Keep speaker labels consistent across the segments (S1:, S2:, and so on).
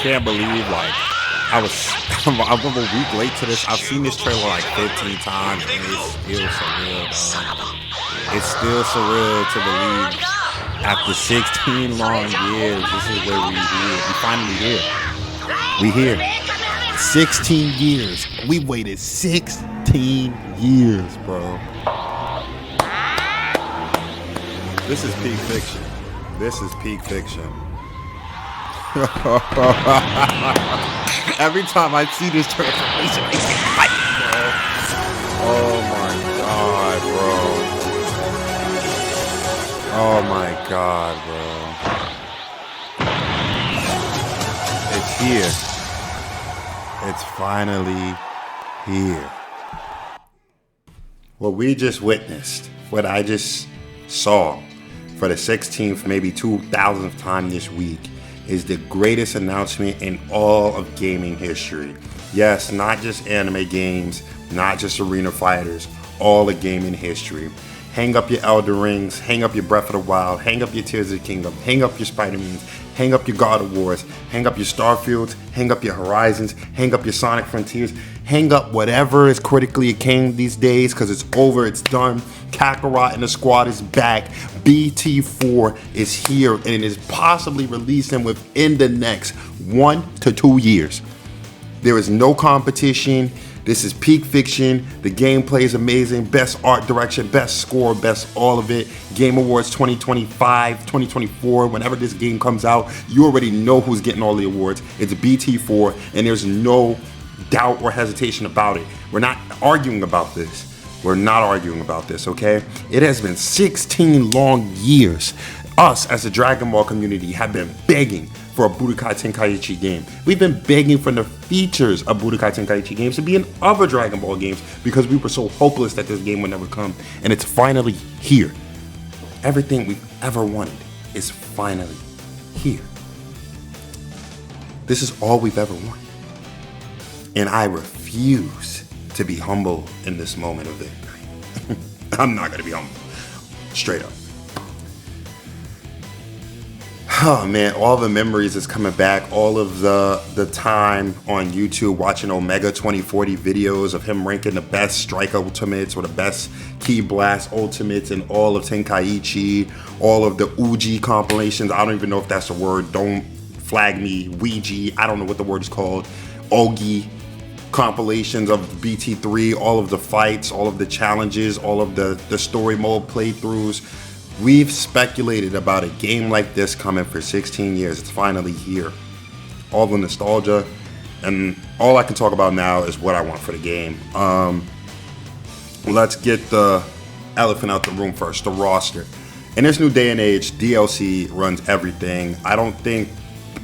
S1: can't believe like I'm a week late to this. I've seen this trailer like 15 times, and it's still surreal, dog. It's still surreal to believe after 16 long years, this is where we here. We finally here. We here. 16 years. We waited 16 years, bro. This is peak fiction. This is peak fiction. Every time I see this transformation, I get hyped, bro. Oh my god, bro. Oh my god, bro. It's here. It's finally here. What we just witnessed, what I just saw for the 16th, maybe 2000th time this week, is the greatest announcement in all of gaming history. Yes, not just anime games, not just arena fighters, all of gaming history. Hang up your Elden Rings, hang up your Breath of the Wild, hang up your Tears of the Kingdom, hang up your Spider-Mans, hang up your God of Wars, hang up your Starfields, hang up your Horizons, hang up your Sonic Frontiers, hang up whatever is critically acclaimed these days, because it's over, it's done. Kakarot and the squad is back. BT4 is here, and it is possibly releasing within the next 1 to 2 years. There is no competition. This is peak fiction. The gameplay is amazing. Best art direction, best score, best all of it. Game Awards 2025, 2024, whenever this game comes out, you already know who's getting all the awards. It's BT4, and there's no doubt or hesitation about it. We're not arguing about this. We're not arguing about this, okay? It has been 16 long years. Us, as a Dragon Ball community, have been begging for a Budokai Tenkaichi game. We've been begging for the features of Budokai Tenkaichi games to be in other Dragon Ball games because we were so hopeless that this game would never come. And it's finally here. Everything we've ever wanted is finally here. This is all we've ever wanted. And I refuse to be humble in this moment of victory. I'm not gonna be humble. Straight up. Oh man, all the memories is coming back. All of the time on YouTube watching Omega 2040 videos of him ranking the best Strike Ultimates or the best Ki Blast Ultimates in all of Tenkaichi. All of the Uji compilations. I don't even know if that's a word. Don't flag me. Ouija. I don't know what the word is called. Ogi compilations of BT3. All of the fights. All of the challenges. All of the story mode playthroughs. We've speculated about a game like this coming for 16 years. It's finally here. All the nostalgia, and all I can talk about now is what I want for the game. Let's get the elephant out the room first, the roster. In this new day and age, DLC runs everything. I don't think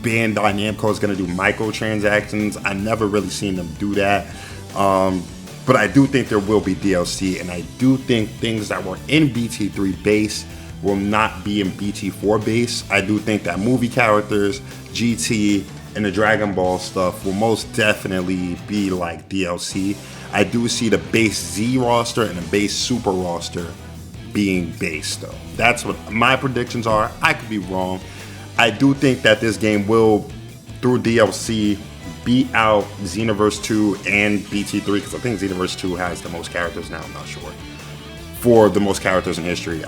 S1: Bandai Namco is going to do microtransactions. I never really seen them do that. But I do think there will be DLC, and I do think things that were in BT3 base will not be in BT4 base. I do think that movie characters, GT, and the Dragon Ball stuff will most definitely be like DLC. I do see the base Z roster and the base Super roster being base though. That's what my predictions are. I could be wrong. I do think that this game will, through DLC, beat out Xenoverse 2 and BT3, because I think Xenoverse 2 has the most characters now, I'm not sure, for the most characters in history.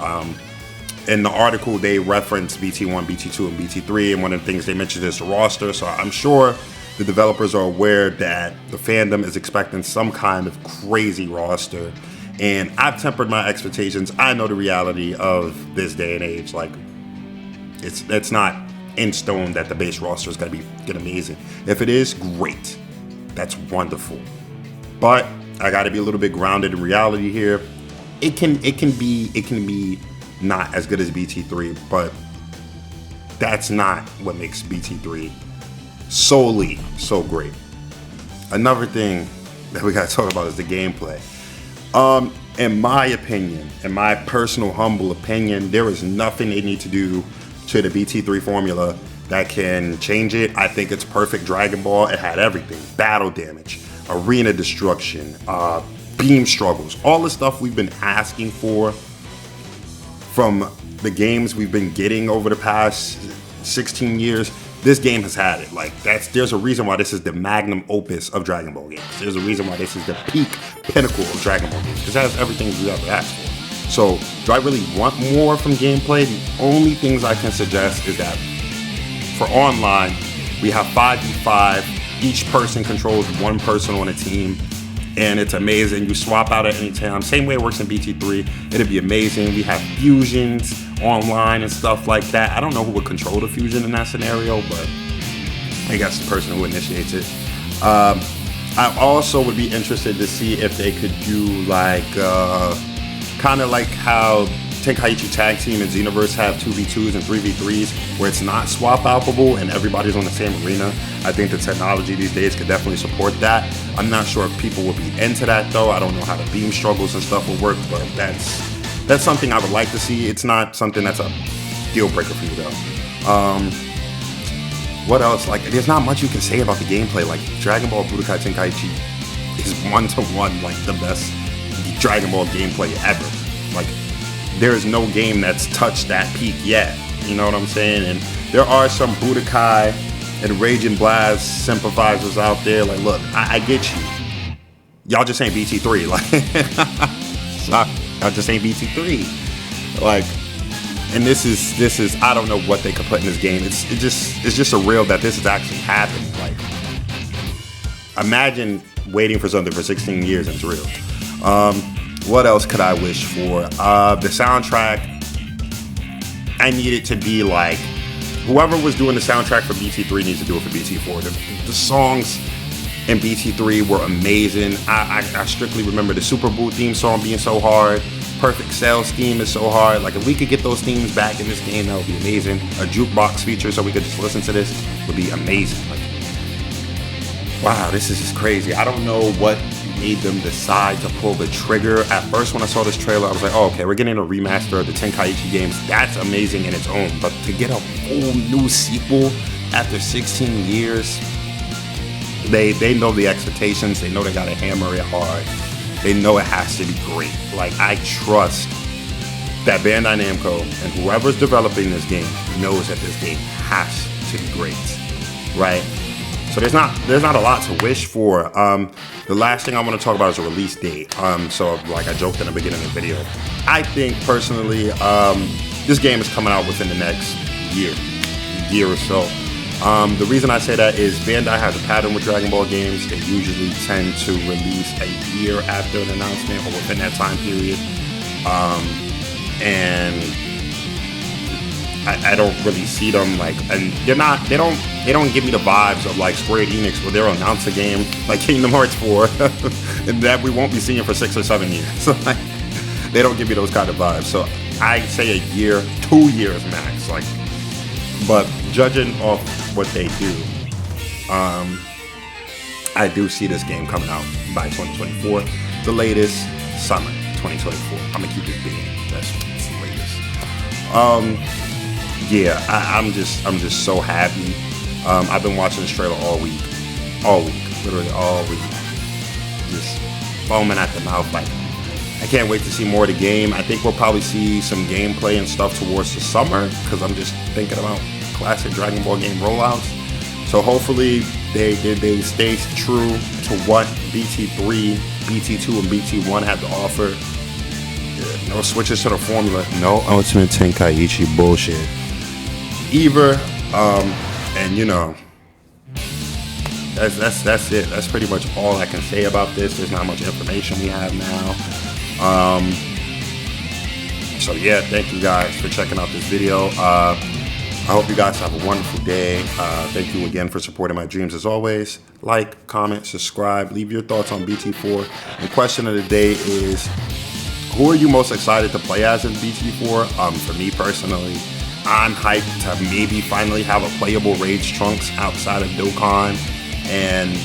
S1: In the article, they reference BT1, BT2, and BT3, and one of the things they mentioned is the roster, so I'm sure the developers are aware that the fandom is expecting some kind of crazy roster, and I've tempered my expectations. I know the reality of this day and age, like, it's not in stone that the base roster is going to get amazing. If it is, great. That's wonderful. But I got to be a little bit grounded in reality here. It can be not as good as BT3, but that's not what makes BT3 solely so great. Another thing that we got to talk about is the gameplay. In my opinion, in my personal humble opinion, there is nothing they need to do to the BT3 formula that can change it. I think it's perfect Dragon Ball. It had everything: battle damage, arena destruction, beam struggles, all the stuff we've been asking for from the games we've been getting over the past 16 years. this game has had it. Like, there's a reason why this is the magnum opus of Dragon Ball games. There's a reason why this is the peak pinnacle of Dragon Ball games, because it has everything you ever asked for. So, do I really want more from gameplay? The only things I can suggest is that for online, we have 5v5. Each person controls one person on a team, and it's amazing. You swap out at any time. Same way it works in BT3. It'd be amazing. We have fusions online and stuff like that. I don't know who would control the fusion in that scenario, but I guess the person who initiates it. I also would be interested to see if they could do like kind of like how Tenkaichi Tag Team and Xenoverse have 2v2s and 3v3s where it's not swap outable and everybody's on the same arena. I think the technology these days could definitely support that. I'm not sure if people will be into that though. I don't know how the beam struggles and stuff will work, but that's something I would like to see. It's not something that's a deal breaker for me though. What else? Like, there's not much you can say about the gameplay. Like, Dragon Ball Budokai Tenkaichi is 1-to-1 like the best Dragon Ball gameplay ever. Like, there is no game that's touched that peak yet. You know what I'm saying? And there are some Budokai and Rage and Blast sympathizers out there. Like, look, I get you. Y'all just ain't BT3. Like, y'all just ain't BT3. Like, and this is I don't know what they could put in this game. It's just surreal that this is actually happening. Like, imagine waiting for something for 16 years and it's real. What else could I wish for? The soundtrack, I need it to be like, whoever was doing the soundtrack for BT3 needs to do it for BT4. The songs in BT3 were amazing. I strictly remember the Super Boo theme song being so hard. Perfect Cell theme is so hard. Like, if we could get those themes back in this game, that would be amazing. A jukebox feature so we could just listen to this would be amazing. Like, wow, this is just crazy. I don't know what made them decide to pull the trigger. At first, when I saw this trailer, I was like, oh, okay, we're getting a remaster of the Tenkaichi games. That's amazing in its own. But to get a whole new sequel after 16 years, they know the expectations. They know they got to hammer it hard. They know it has to be great. Like, I trust that Bandai Namco and whoever's developing this game knows that this game has to be great, right? So there's not a lot to wish for. The last thing I want to talk about is a release date. So like I joked in the beginning of the video, I think personally this game is coming out within the next year or so. The reason I say that is Bandai has a pattern with Dragon Ball games. They usually tend to release a year after an announcement or within that time period. And I don't really see them like, and they don't give me the vibes of like Square Enix where they'll announce a game like Kingdom Hearts 4 and that we won't be seeing for 6 or 7 years. So like, they don't give me those kind of vibes. So I say a year, 2 years max. Like, but judging off what they do, I do see this game coming out by 2024. The latest, summer 2024. I'm gonna keep it big. That's the latest. Yeah, I'm just so happy. I've been watching this trailer all week, literally all week, just foaming at the mouth. Like, I can't wait to see more of the game. I think we'll probably see some gameplay and stuff towards the summer because I'm just thinking about classic Dragon Ball game rollouts. So hopefully they stay true to what BT3, BT2, and BT1 have to offer. Yeah, no switches to the formula. No Ultimate Tenkaichi bullshit. Either, and you know, that's it. That's pretty much all I can say about this. There's not much information we have now. So yeah, thank you guys for checking out this video. I hope you guys have a wonderful day. Thank you again for supporting my dreams as always. Like, comment, subscribe, leave your thoughts on BT4. The question of the day is, who are you most excited to play as in BT4? For me personally, I'm hyped to maybe finally have a playable Rage Trunks outside of Dokkan, and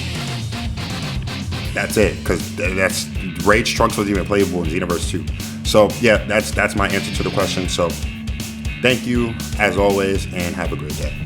S1: that's it, because that's Rage Trunks was even playable in Xenoverse 2. So yeah, that's my answer to the question. So thank you as always, and have a great day.